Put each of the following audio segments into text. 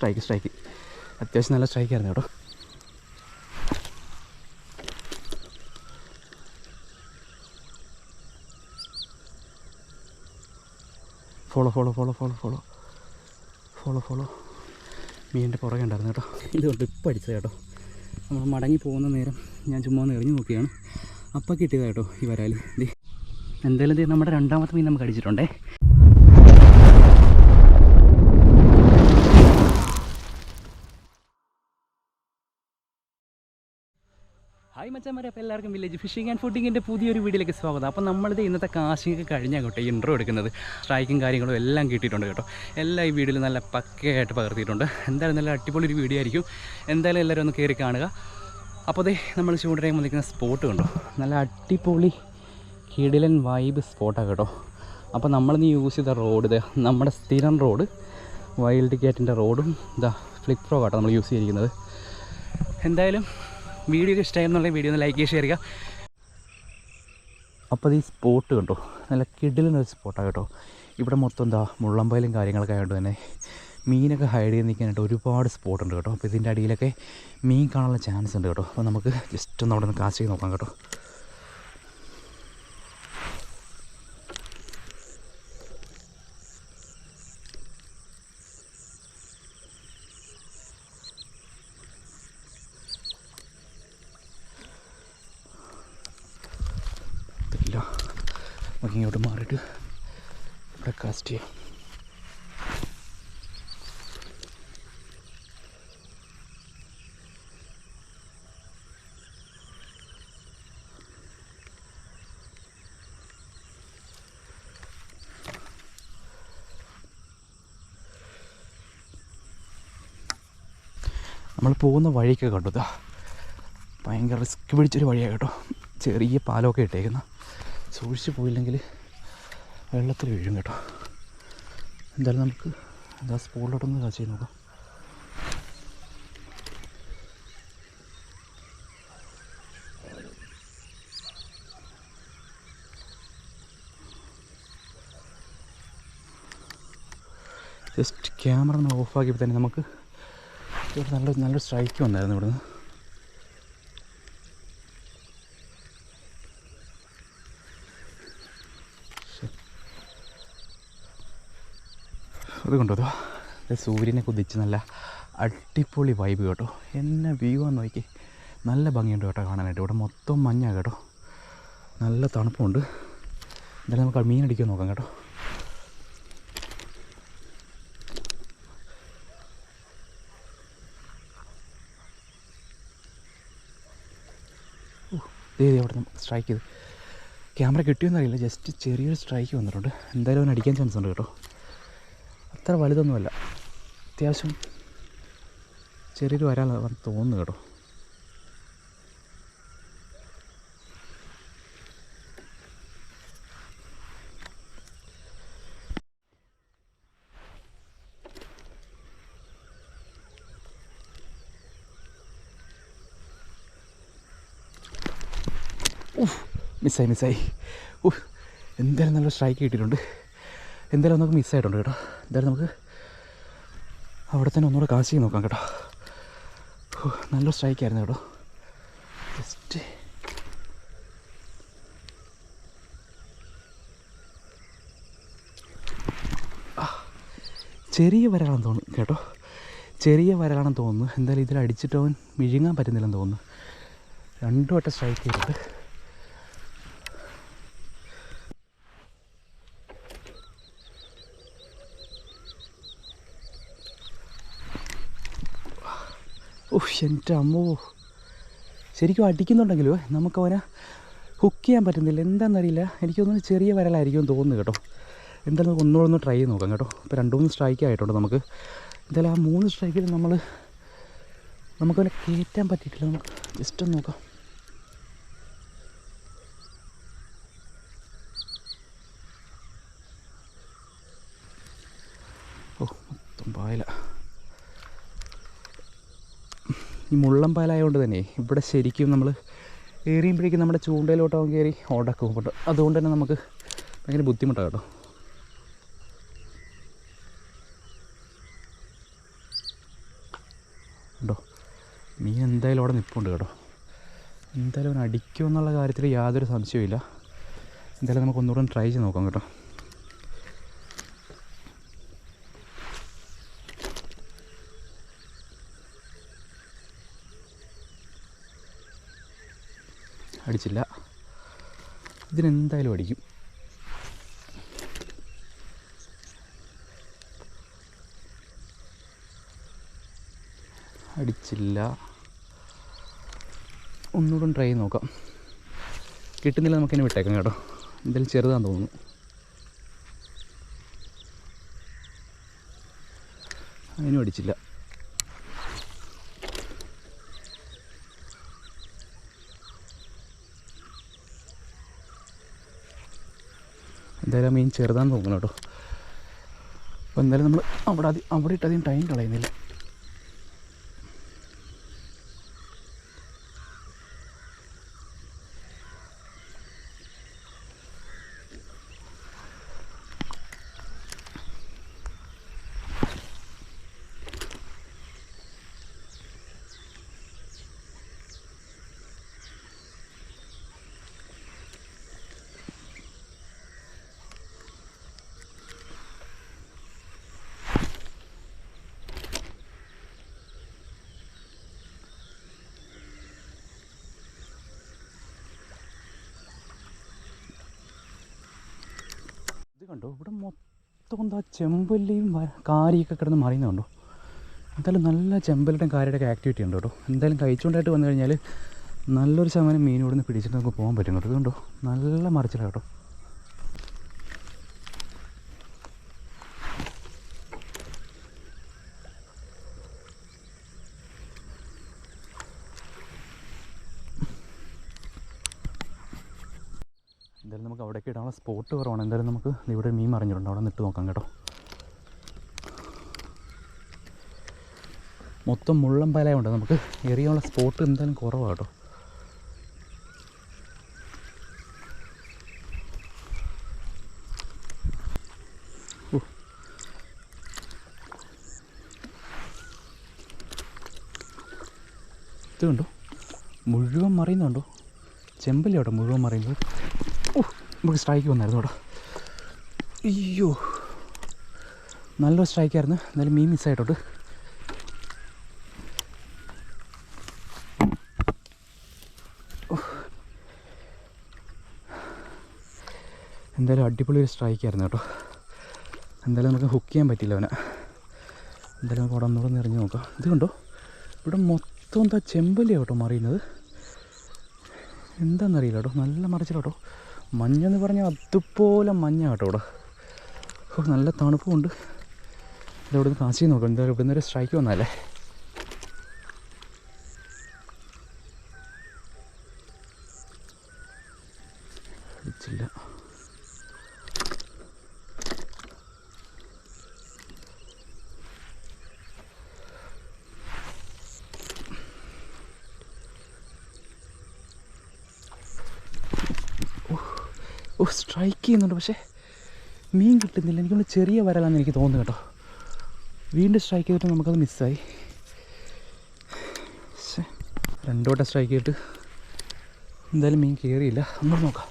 Strike അത്യാവശ്യം നല്ല സ്ട്രൈക്കായിരുന്നു കേട്ടോ. ഫോളോ മീനിൻ്റെ പുറകെ ഉണ്ടായിരുന്നു കേട്ടോ. ഇതുകൊണ്ട് ഇപ്പം അടിച്ചത് കേട്ടോ. നമ്മൾ മടങ്ങി പോകുന്ന നേരം ഞാൻ ചുമ്മാ ഒന്ന് എറിഞ്ഞു നോക്കിയാണ്. അപ്പം കിട്ടിയതാണ് കേട്ടോ ഈ വരാൽ. എന്തായാലും നമ്മുടെ രണ്ടാമത്തെ മീൻ നമുക്ക് അടിച്ചിട്ടുണ്ടേ. ഹായ് മച്ചാന്മാരെ, അപ്പോൾ എല്ലാവർക്കും വില്ലേജ് ഫിഷിംഗ് ആൻഡ് ഫുഡിങ്ങിൻ്റെ പുതിയൊരു വീഡിയോയിലേക്ക് സ്വാഗതം. അപ്പോൾ നമ്മളിത് ഇന്നത്തെ കാശിങ്ങൊക്കെ കഴിഞ്ഞാൽ കേട്ടോ ഇൻട്രോ എടുക്കുന്നത്. സ്ട്രൈക്കും കാര്യങ്ങളും എല്ലാം കിട്ടിയിട്ടുണ്ട് കേട്ടോ. എല്ലാം ഈ വീഡിയോയിൽ നല്ല പക്കയായിട്ട് പകർത്തിയിട്ടുണ്ട്. എന്തായാലും നല്ല അടിപൊളി ഒരു വീഡിയോ ആയിരിക്കും. എന്തായാലും എല്ലാവരും ഒന്ന് കയറി കാണുക. അപ്പോൾ നമ്മൾ ചൂണ്ടയിൽ വന്നിരിക്കുന്ന സ്പോട്ട് കണ്ടോ, നല്ല അടിപൊളി കിടിലൻ വൈബ് സ്പോട്ടാണ് കേട്ടോ. അപ്പോൾ നമ്മളിന്ന് യൂസ് ചെയ്ത റോഡ് ഇത് നമ്മുടെ സ്ഥിരം റോഡ്, വൈൽഡ് കാറ്റിൻ്റെ റോഡും ഇതാ ഫ്ലിപ്പ് ഫ്രോ കേട്ടോ നമ്മൾ യൂസ് ചെയ്തിരിക്കുന്നത്. എന്തായാലും വീഡിയോ ഇഷ്ടമായെന്നുള്ള വീഡിയോ ഒന്ന് ലൈക്ക് ഷെയർ ചെയ്യുക. അപ്പോൾ ഈ സ്പോട്ട് കണ്ടോ, നല്ല കിടിലൊരു സ്പോട്ടാണ് കേട്ടോ. ഇവിടെ മൊത്തം എന്താ മുള്ളമ്പയിലും കാര്യങ്ങളൊക്കെ ആയതുകൊണ്ട് തന്നെ മീനൊക്കെ ഹൈഡ് ചെയ്ത് നിൽക്കാനായിട്ട് ഒരുപാട് സ്പോട്ടുണ്ട് കേട്ടോ. അപ്പോൾ ഇതിൻ്റെ അടിയിലൊക്കെ മീൻ കാണാനുള്ള ചാൻസ് ഉണ്ട് കേട്ടോ. അപ്പോൾ നമുക്ക് ജസ്റ്റ് ഒന്ന് അവിടെ നിന്ന് കാസ്റ്റ് ചെയ്ത് നോക്കാം കേട്ടോ. നമുക്ക് ഇങ്ങോട്ട് മാറിയിട്ട് ഇവിടെ കാസ്റ്റ് ചെയ്യാം. നമ്മൾ പോകുന്ന വഴിയൊക്കെ കണ്ടു, ഭയങ്കര റിസ്ക് പിടിച്ചൊരു വഴിയാണ് കേട്ടോ. ചെറിയ പാലമൊക്കെ ഇട്ടേക്കുന്ന, സൂക്ഷിച്ച് പോയില്ലെങ്കിൽ വെള്ളത്തിൽ വീഴും കേട്ടോ. എന്തായാലും നമുക്ക് എന്താ സ്പോട്ടിലോട്ടൊന്ന് കാച്ച് ചെയ്ത് നോക്കാം. ജസ്റ്റ് ക്യാമറ ഒന്ന് ഓഫാക്കിയപ്പോൾ തന്നെ നമുക്ക് ഇവിടെ നല്ലൊരു സ്ട്രൈക്ക് വന്നായിരുന്നു ഇവിടുന്ന്. അതുകൊണ്ടോ സൂര്യനെ കുതിച്ച് നല്ല അടിപൊളി വൈബ് കേട്ടോ. എന്നെ വ്യൂ ആണെന്ന് നോക്കി, നല്ല ഭംഗിയുണ്ട് കേട്ടോ കാണാനായിട്ട്. ഇവിടെ മൊത്തം മഞ്ഞാണ് കേട്ടോ, നല്ല തണുപ്പുണ്ട്. എന്തായാലും നമുക്ക് മീനടിക്കാൻ നോക്കാം കേട്ടോ. അവിടെ സ്ട്രൈക്ക് ചെയ്ത് ക്യാമറ കിട്ടിയെന്നറിയില്ല, ജസ്റ്റ് ചെറിയൊരു സ്ട്രൈക്ക് വന്നിട്ടുണ്ട്. എന്തായാലും അവൻ അടിക്കാൻ ചാൻസ് ഉണ്ട് കേട്ടോ. അത്ര വലുതൊന്നുമല്ല, അത്യാവശ്യം ചെറിയൊരു വരാൻ തോന്നുന്നു കേട്ടോ. മിസ്സായി. എന്തായാലും നല്ല സ്ട്രൈക്ക് കിട്ടിയിട്ടുണ്ട്. എന്തായാലും നമുക്ക് മിസ്സായിട്ടുണ്ട് കേട്ടോ. എന്തായാലും നമുക്ക് അവിടെ തന്നെ ഒന്നുകൂടെ കാശ് ചെയ്ത് നോക്കാം കേട്ടോ. നല്ല സ്ട്രൈക്കായിരുന്നു കേട്ടോ. ജസ്റ്റ് ചെറിയ വരലാണെന്ന് തോന്നുന്നു കേട്ടോ, ചെറിയ വരലാണെന്ന് തോന്നുന്നു. എന്തായാലും ഇതിൽ അടിച്ചിട്ട് അവൻ വിഴുങ്ങാൻ പറ്റുന്നില്ലെന്ന് തോന്നുന്നു. 2 വട്ടം സ്ട്രൈക്ക് ചെയ്തിട്ട് എൻ്റെ അമ്മോ, ശരിക്കും അടിക്കുന്നുണ്ടെങ്കിലോ നമുക്കവനെ ഹുക്ക് ചെയ്യാൻ പറ്റുന്നില്ല. എന്താണെന്നറിയില്ല, എനിക്കൊന്നും ചെറിയ വരലായിരിക്കും തോന്നുന്നു കേട്ടോ. എന്തായാലും നമുക്ക് ഒന്നുകൂടെ ട്രൈ ചെയ്ത് നോക്കാം കേട്ടോ. ഇപ്പോൾ 2-3 സ്ട്രൈക്ക് ആയിട്ടുണ്ട് നമുക്ക്. എന്തായാലും ആ 3 സ്ട്രൈക്കിൽ നമുക്കവനെ കയറ്റാൻ പറ്റിയിട്ടില്ല. നമുക്ക് ജസ്റ്റ് ഒന്ന് നോക്കാം. മൊത്തം പായല. ഈ മുള്ളം പാലായതുകൊണ്ട് തന്നെ ഇവിടെ ശരിക്കും നമ്മൾ എറിയുമ്പോഴേക്കും നമ്മുടെ ചൂണ്ടയിലോട്ടാവും കയറി ഓടക്കും. അതുകൊണ്ട് തന്നെ നമുക്ക് ഭയങ്കര ബുദ്ധിമുട്ടാണ് കേട്ടോ. മീൻ എന്തായാലും അവിടെ നിൽപ്പുണ്ട് കേട്ടോ. എന്തായാലും അവൻ അടിക്കുമെന്നുള്ള കാര്യത്തിൽ യാതൊരു സംശയവുമില്ല. എന്തായാലും നമുക്ക് ഒന്നുകൂടെ ട്രൈ ചെയ്ത് നോക്കാം കേട്ടോ. അടിച്ചില്ല. ഇതിനെന്തായാലും അടിക്കും. അടിച്ചില്ല. ഒന്നുകൂടെ ട്രൈ ചെയ്ത് നോക്കാം. കിട്ടുന്നില്ല നമുക്കിനി വിട്ടേക്കാം കേട്ടോ. എന്തായാലും ചെറുതാന്ന് തോന്നുന്നു. അതിനും അടിച്ചില്ല. എന്തായാലും മീൻ ചെറുതാന്ന് തോന്നുന്നു കേട്ടോ. അപ്പോൾ എന്തായാലും നമ്മൾ അവിടെ ഇട്ടധികം ടൈം കളയുന്നില്ല. ഇത് കണ്ടോ, ഇവിടെ മൊത്തം എന്താ ചെമ്പല്ലിയും കാരിയൊക്കെ കിടന്ന് മറിയുന്നുണ്ടോ. എന്തായാലും നല്ല ചെമ്പലിയുടെയും കാരിയുടെയൊക്കെ ആക്ടിവിറ്റി ഉണ്ട് കേട്ടോ. എന്തായാലും കഴിച്ചുകൊണ്ടായിട്ട് വന്നു കഴിഞ്ഞാൽ നല്ലൊരു ശതമാനം മീൻ ഇവിടെ നിന്ന് പിടിച്ചിട്ട് നമുക്ക് പോകാൻ പറ്റും കേട്ടോ. ഇതുകൊണ്ടോ നല്ല മറിച്ചില്ല കേട്ടോ. എന്തായാലും നമുക്ക് അവിടേക്ക് ഇടാനുള്ള സ്പോട്ട് കുറവാണ്. എന്തായാലും നമുക്ക് ഇവിടെ മീൻ മറിഞ്ഞിട്ടുണ്ട്, അവിടെ നിട്ട് നോക്കാം കേട്ടോ. മൊത്തം മുള്ളൻ പാലയുണ്ട്, നമുക്ക് എറിയാനുള്ള സ്പോട്ട് എന്തായാലും കുറവാണ് കേട്ടോ. ഇത് കണ്ടോ, മുഴുവൻ മറിയുന്നുണ്ടോ. ചെമ്പല്ലി കേട്ടോ മുഴുവൻ മറിയുന്നത്. നമുക്ക് സ്ട്രൈക്ക് വന്നായിരുന്നു കേട്ടോ. അയ്യോ, നല്ലൊരു സ്ട്രൈക്കായിരുന്നു. എന്തായാലും മീൻ മിസ്സായിട്ടോട്ട്. എന്തായാലും അടിപൊളി ഒരു സ്ട്രൈക്കായിരുന്നു കേട്ടോ. എന്തായാലും നമുക്ക് ഹുക്ക് ചെയ്യാൻ പറ്റില്ല അവനെ. എന്തായാലും നമുക്ക് അവിടെ ഒന്നുകൂടെ നിറഞ്ഞ് നോക്കാം. ഇത് കണ്ടോ, ഇവിടെ മൊത്തം എന്താ ചെമ്പല്ലി കേട്ടോ മറിയുന്നത്. എന്താണെന്നറിയില്ല കേട്ടോ, നല്ല മറിച്ചില്ല കേട്ടോ. മഞ്ഞെന്ന് പറഞ്ഞാൽ അതുപോലെ മഞ്ഞ കേട്ടോ ഇവിടെ. നല്ല തണുപ്പുമുണ്ട്. ഇവിടെ നിന്ന് കാശി നോക്കാം. എന്തായാലും ഇവിടെ നിന്നൊരു സ്ട്രൈക്ക് വന്നാലേ. അടിച്ചില്ല. സ്ട്രൈക്ക് ചെയ്യുന്നുണ്ട്, പക്ഷേ മീൻ കിട്ടുന്നില്ല. എനിക്കൊന്ന് ചെറിയ വരലാന്ന് എനിക്ക് തോന്നുന്നു കേട്ടോ. വീണ്ടും സ്ട്രൈക്ക് ചെയ്തിട്ട് നമുക്കത് മിസ്സായി. രണ്ടോട്ടം സ്ട്രൈക്ക് ചെയ്തിട്ട് എന്തായാലും മീൻ കയറിയില്ല. നമ്മൾ നോക്കാം.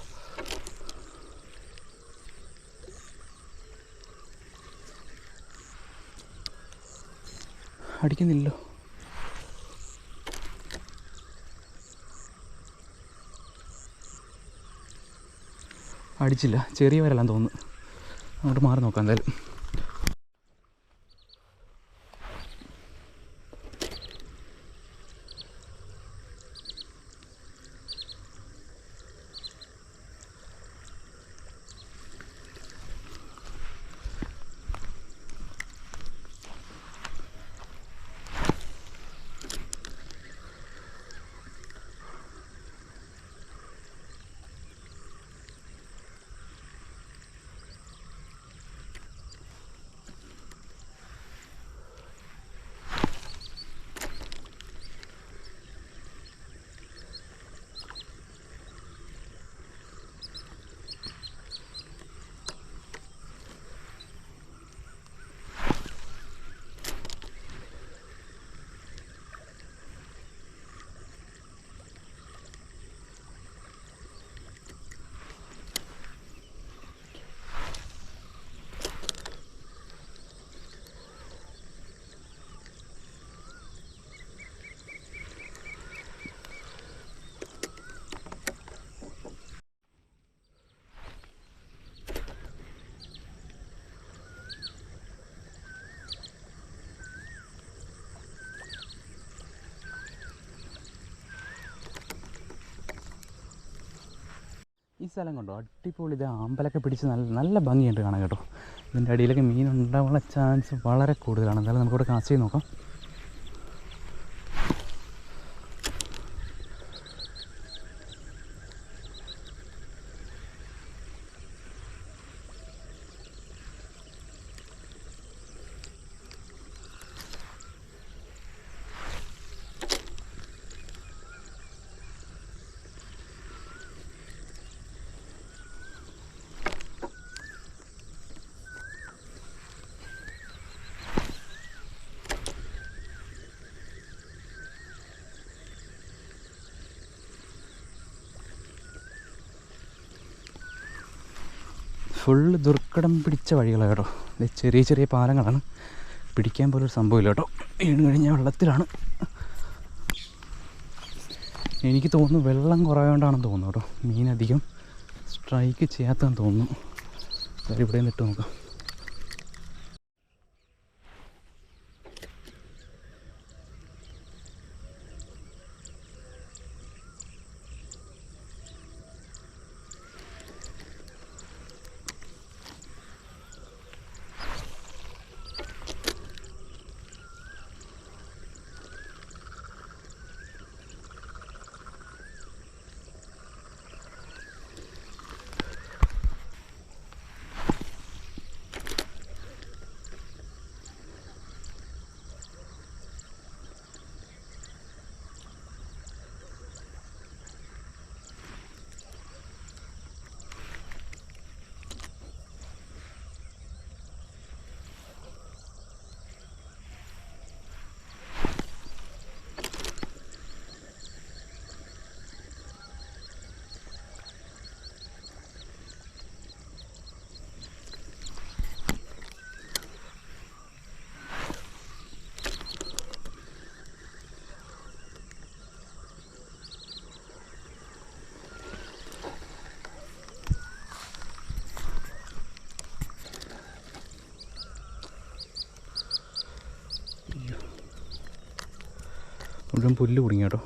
അടിക്കുന്നില്ലല്ലോ. അടിച്ചില്ല, ചെറിയ വരലാന്ന് തോന്നുന്നു. അങ്ങോട്ട് മാറി നോക്കാം എന്തായാലും. സ്ഥലം കണ്ടോ, അടിപൊളി. ഇത് ആമ്പലൊക്കെ പിടിച്ച് നല്ല നല്ല ഭംഗിയുണ്ട് കാണാൻ കേട്ടോ. ഇതിൻ്റെ അടിയിലൊക്കെ മീൻ ഉണ്ടാവാനുള്ള ചാൻസ് വളരെ കൂടുതലാണ്. എന്തായാലും നമുക്കിവിടെ കാസ്റ്റ് ചെയ്ത് നോക്കാം. ഫുള്ള് ദുർഘടം പിടിച്ച വഴികളാണ് കേട്ടോ. ഇത് ചെറിയ ചെറിയ പാലങ്ങളാണ്, പിടിക്കാൻ പോലും ഒരു സംഭവമില്ല കേട്ടോ. വീണ് കഴിഞ്ഞാൽ വെള്ളത്തിലാണ്. എനിക്ക് തോന്നുന്നു വെള്ളം കുറവുകൊണ്ടാണെന്ന് തോന്നുന്നു കേട്ടോ, മീനധികം സ്ട്രൈക്ക് ചെയ്യാത്തതെന്ന് തോന്നുന്നു. ഇവിടെ നിന്നിട്ട് നോക്കാം. മുഴുവൻ പുല്ല് കുടുങ്ങി കേട്ടോ.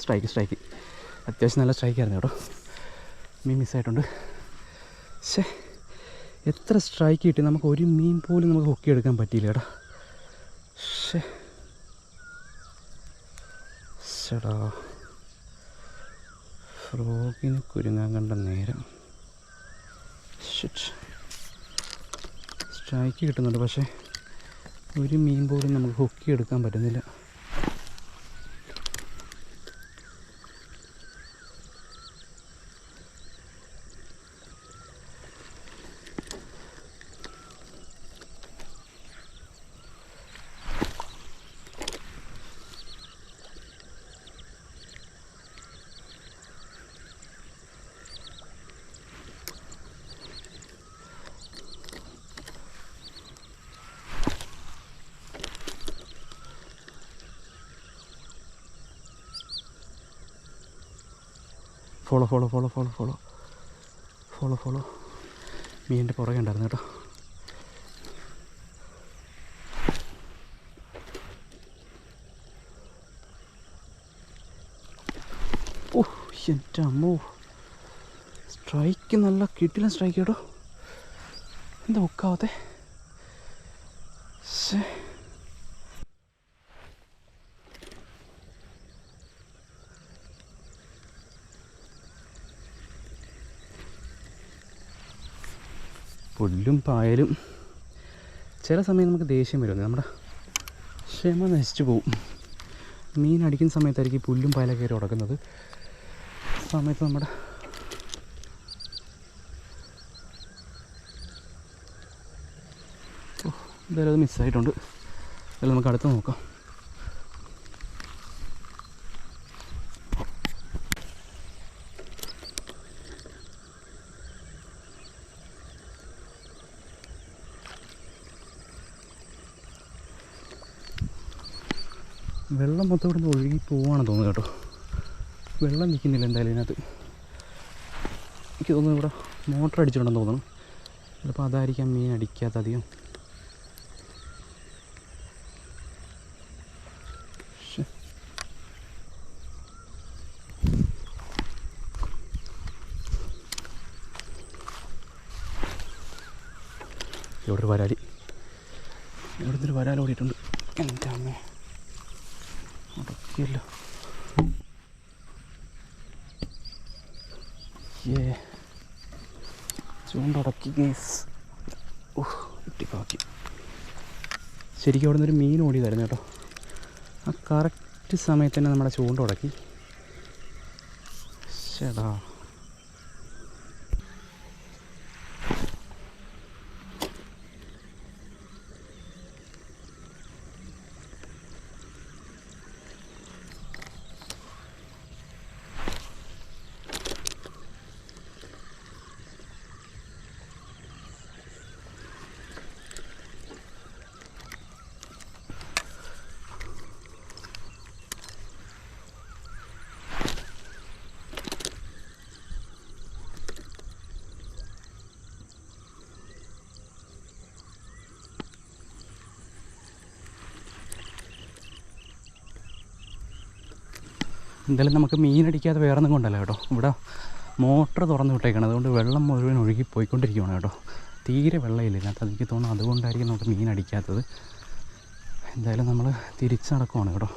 സ്ട്രൈക്ക് അത്യാവശ്യം നല്ല സ്ട്രൈക്കായിരുന്നു കേട്ടോ. മീൻ മിസ്സായിട്ടുണ്ട്. പക്ഷേ എത്ര സ്ട്രൈക്ക് കിട്ടി, നമുക്ക് ഒരു മീൻ പോലും നമുക്ക് ഹൊക്കിയെടുക്കാൻ പറ്റിയില്ല കേട്ടോ. ചേടാ, ഫ്രോഗിന് കുരുങ്ങാൻ കണ്ട നേരം. സ്ട്രൈക്ക് കിട്ടുന്നുണ്ട്, പക്ഷേ ഒരു മീൻ പോലും നമുക്ക് ഹൊക്കിയെടുക്കാൻ പറ്റുന്നില്ല. ഫോളോ മീനിൻ്റെ പുറകെ ഉണ്ടായിരുന്നു കേട്ടോ. എൻ്റെ അമ്മോ, സ്ട്രൈക്ക് നല്ല കിട്ടില്ല സ്ട്രൈക്ക് കേട്ടോ. എന്താ ഒക്കാവത്തെ. പുല്ലും പായലും. ചില സമയം നമുക്ക് ദേഷ്യം വരുന്നത്, നമ്മുടെ ക്ഷമ നശിച്ചു പോവും. മീൻ അടിക്കുന്ന സമയത്തായിരിക്കും പുല്ലും പായലൊക്കെ കയറി ഉടക്കുന്നത്. സമയത്ത് നമ്മുടെ എന്തായാലും അത് മിസ്സായിട്ടുണ്ട്. അതിൽ നമുക്ക് അടുത്ത് നോക്കാം. വെള്ളം മൊത്തം ഇവിടെ നിന്ന് ഒഴുകി പോവാണെന്ന് തോന്നുന്നു കേട്ടോ. വെള്ളം നിൽക്കുന്നില്ല എന്തായാലും ഇതിനകത്ത്. എനിക്ക് തോന്നുന്നു ഇവിടെ മോട്ടർ അടിച്ചിട്ടുണ്ടെന്ന് തോന്നുന്നു. ചിലപ്പോൾ അതായിരിക്കാം മീൻ അടിക്കാത്ത അധികം. ഇവിടെ ഒരു വരാലി, ഇവിടുത്തെ ഒരു വരാൽ ഓടിയിട്ടുണ്ട്. എൻ്റെ അമ്മേ, അടക്കിയല്ലോ. ചൂണ്ടടക്കി ഗേസ്. ഇട്ടിപ്പാക്കി. ശരിക്കും അവിടെ നിന്നൊരു മീൻ ഓടിയതായിരുന്നു കേട്ടോ. ആ കറക്റ്റ് സമയത്ത് തന്നെ നമ്മുടെ ചൂണ്ട ഉടക്കി. ചേടാ, എന്തായാലും നമുക്ക് മീനടിക്കാതെ വേറെ ഒന്നും കൊണ്ടല്ല കേട്ടോ. ഇവിടെ മോട്ടർ തുറന്ന് വിട്ടേക്കണം, അതുകൊണ്ട് വെള്ളം മുഴുവൻ ഒഴുകി പോയിക്കൊണ്ടിരിക്കുകയാണ് കേട്ടോ. തീരെ വെള്ളമില്ല ഇതിനകത്ത്. എനിക്ക് തോന്നുന്നു അതുകൊണ്ടായിരിക്കും നമുക്ക് മീൻ അടിക്കാത്തത്. എന്തായാലും നമ്മൾ തിരിച്ച് നടക്കുവാണ് കേട്ടോ.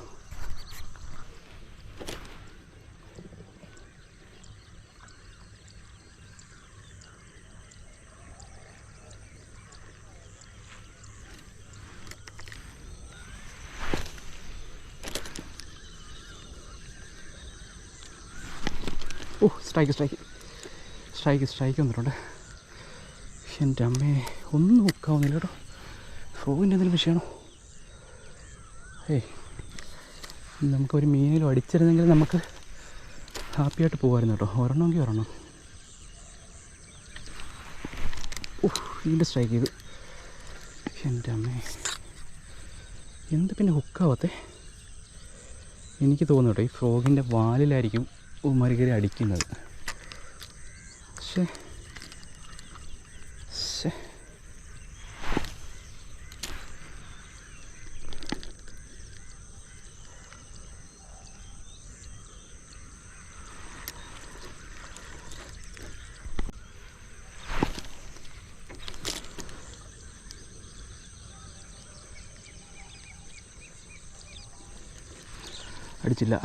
സ്ട്രൈക്ക് വന്നിട്ടുണ്ട്. എൻ്റെ അമ്മേ, ഒന്നും ഹുക്കാവുന്നില്ല കേട്ടോ. ഫ്രോഗിൻ്റെ എന്തെങ്കിലും വിഷയമാണോ? നമുക്കൊരു മീനിലും അടിച്ചിരുന്നെങ്കിൽ നമുക്ക് ഹാപ്പിയായിട്ട് പോകുമായിരുന്നു കേട്ടോ. ഒരെണ്ണമെങ്കിൽ ഒരെണ്ണം. വീണ്ടും സ്ട്രൈക്ക് ചെയ്തു. എൻ്റെ അമ്മേ, എന്ത് പിന്നെ ഹുക്കാവത്തെ? എനിക്ക് തോന്നുന്നു കേട്ടോ, ഈ ഫ്രോഗിൻ്റെ വാലിലായിരിക്കും ഉമ്മരികരി അടിക്കുന്നത്. അടിച്ചില്ല.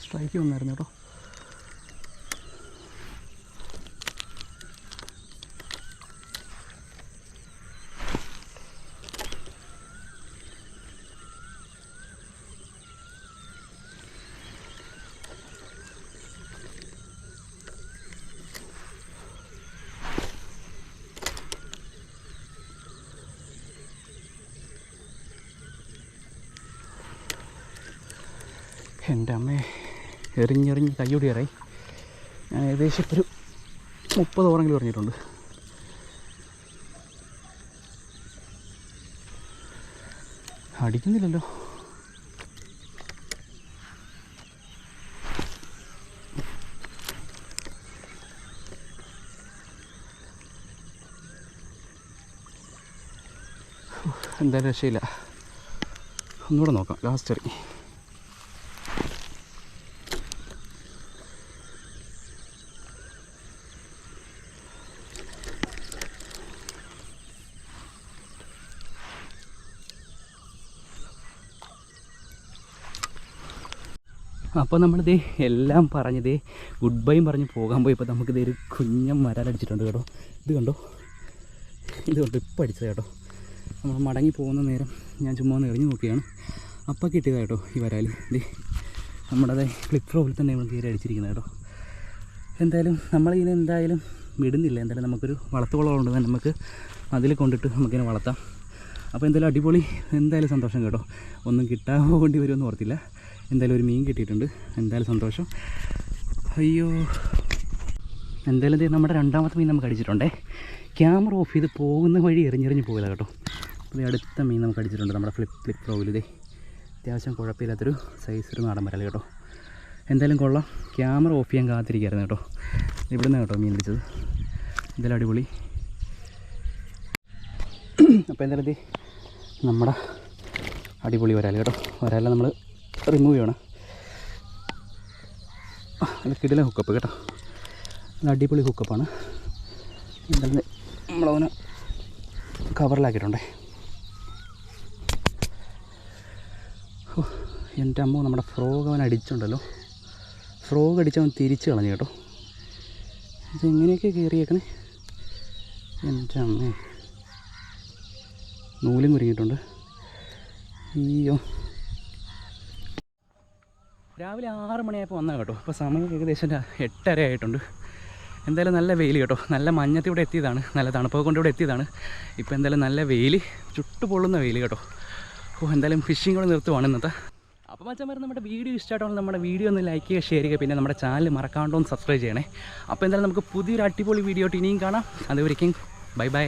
സ്ട്രൈക്ക് വന്നായിരുന്നു കേട്ടോ. എൻ്റെ അമ്മേ, എറിഞ്ഞെറിഞ്ഞ് കയ്യൊടിയേറായി. ഞാൻ ഏകദേശം ഇപ്പോൾ ഒരു 30 ഓവറെങ്കിലും എറിഞ്ഞിട്ടുണ്ട്. അടിക്കുന്നില്ലല്ലോ. എന്തായാലും രക്ഷയില്ല. ഒന്നുകൂടെ നോക്കാം. ലാസ്റ്റ് എറി. അപ്പോൾ നമ്മളിതേ എല്ലാം പറഞ്ഞതേ ഗുഡ് ബൈയും പറഞ്ഞ് പോകാൻ പോയപ്പോൾ നമുക്കിതേ ഒരു കുഞ്ഞൻ മരാലടിച്ചിട്ടുണ്ട് കേട്ടോ. ഇത് കണ്ടോ, ഇത് കണ്ടോ, ഇപ്പം അടിച്ചത് കേട്ടോ. നമ്മൾ മടങ്ങി പോകുന്ന നേരം ഞാൻ ചുമ്മാ ഒന്ന് എറിഞ്ഞ് നോക്കിയാണ്, അപ്പം കിട്ടിയതാണ് കേട്ടോ ഈ വരാൽ. ഇത് നമ്മുടെ ഫ്ലിപ്പ് റോവിൽ തന്നെ നമ്മൾ കയറി അടിച്ചിരിക്കുന്നത് കേട്ടോ. എന്തായാലും നമ്മളിതിനെ എന്തായാലും വിടുന്നില്ല. എന്തായാലും നമുക്കൊരു വളർത്തുകുളമുണ്ട്, നമുക്ക് അതിൽ കൊണ്ടിട്ട് നമുക്കിനെ വളർത്താം. അപ്പോൾ എന്തായാലും അടിപൊളി, എന്തായാലും സന്തോഷം കേട്ടോ. ഒന്നും കിട്ടാവേണ്ടി വരുമെന്ന് ഓർത്തില്ല. എന്തായാലും ഒരു മീൻ കിട്ടിയിട്ടുണ്ട്, എന്തായാലും സന്തോഷം. അയ്യോ, എന്തായാലും ഇത് നമ്മുടെ രണ്ടാമത്തെ മീൻ നമുക്ക് അടിച്ചിട്ടുണ്ടേ. ക്യാമറ ഓഫ് ചെയ്ത് പോകുന്ന വഴി എറിഞ്ഞെറിഞ്ഞ് പോയതാണ് കേട്ടോ. അപ്പോൾ അടുത്ത മീൻ നമുക്ക് അടിച്ചിട്ടുണ്ട് നമ്മുടെ ഫ്ലിപ്പ് റോവിൽ. ഇതേ അത്യാവശ്യം കുഴപ്പമില്ലാത്തൊരു സൈസ് ഒരു നാടൻ വരാൽ കേട്ടോ. എന്തായാലും കൊള്ളാം. ക്യാമറ ഓഫ് ചെയ്യാൻ കാത്തിരിക്കുകയായിരുന്നു കേട്ടോ. ഇവിടെ നിന്ന് കേട്ടോ മീൻ അടിച്ചത്. എന്തായാലും അടിപൊളി. അപ്പോൾ എന്തായാലും ഇത് നമ്മുടെ അടിപൊളി വരാൽ കേട്ടോ. വരാല നമ്മൾ റിമൂവ് ചെയ്യണം. അത് കിടിലൻ ഹുക്കപ്പ് കേട്ടോ, നല്ല അടിപൊളി ഹുക്കപ്പാണ്. എന്തായാലും നമ്മളവന് കവറിലാക്കിയിട്ടുണ്ടേ. എൻ്റെ അമ്മ നമ്മുടെ ഫ്രോഗ് അവൻ അടിച്ചുണ്ടല്ലോ. ഫ്രോഗ് അടിച്ചവൻ തിരിച്ച് കളഞ്ഞു കേട്ടോ. ഇതെങ്ങനെയൊക്കെ കയറിയേക്കണേ എൻ്റെ അമ്മേ. നൂലും കുരുങ്ങിയിട്ടുണ്ട്. അയ്യോ, രാവിലെ 6 മണിയായപ്പോൾ വന്നാൽ കേട്ടോ. ഇപ്പോൾ സമയം ഏകദേശം 8:30 ആയിട്ടുണ്ട്. എന്തായാലും നല്ല വെയിൽ കേട്ടോ. നല്ല മഞ്ഞത്തിവിടെ എത്തിയതാണ്, നല്ല തണുപ്പൊക്കെ കൊണ്ട് ഇവിടെ എത്തിയതാണ്. ഇപ്പോൾ എന്തായാലും നല്ല വെയിൽ, ചുട്ടുപൊള്ളുന്ന വെയിൽ കേട്ടോ. എന്തായാലും ഫിഷിംഗ് കൂടെ നിർത്തുവാണ് ഇന്നത്തെ. അപ്പോൾ മച്ചാന്മാർ, നമ്മുടെ വീഡിയോ ഇഷ്ടമായിട്ടാണ് നമ്മുടെ വീഡിയോ ഒന്ന് ലൈക്ക് ചെയ്യുക, ഷെയർ ചെയ്യുക, പിന്നെ നമ്മുടെ ചാനൽ മറക്കാണ്ടോ ഒന്ന് സബ്സ്ക്രൈബ് ചെയ്യണേ. അപ്പോൾ എന്തായാലും നമുക്ക് പുതിയൊരു അടിപൊളി വീഡിയോ ആയിട്ട് ഇനിയും കാണാം. അതുവരേക്കും ബൈ ബൈ.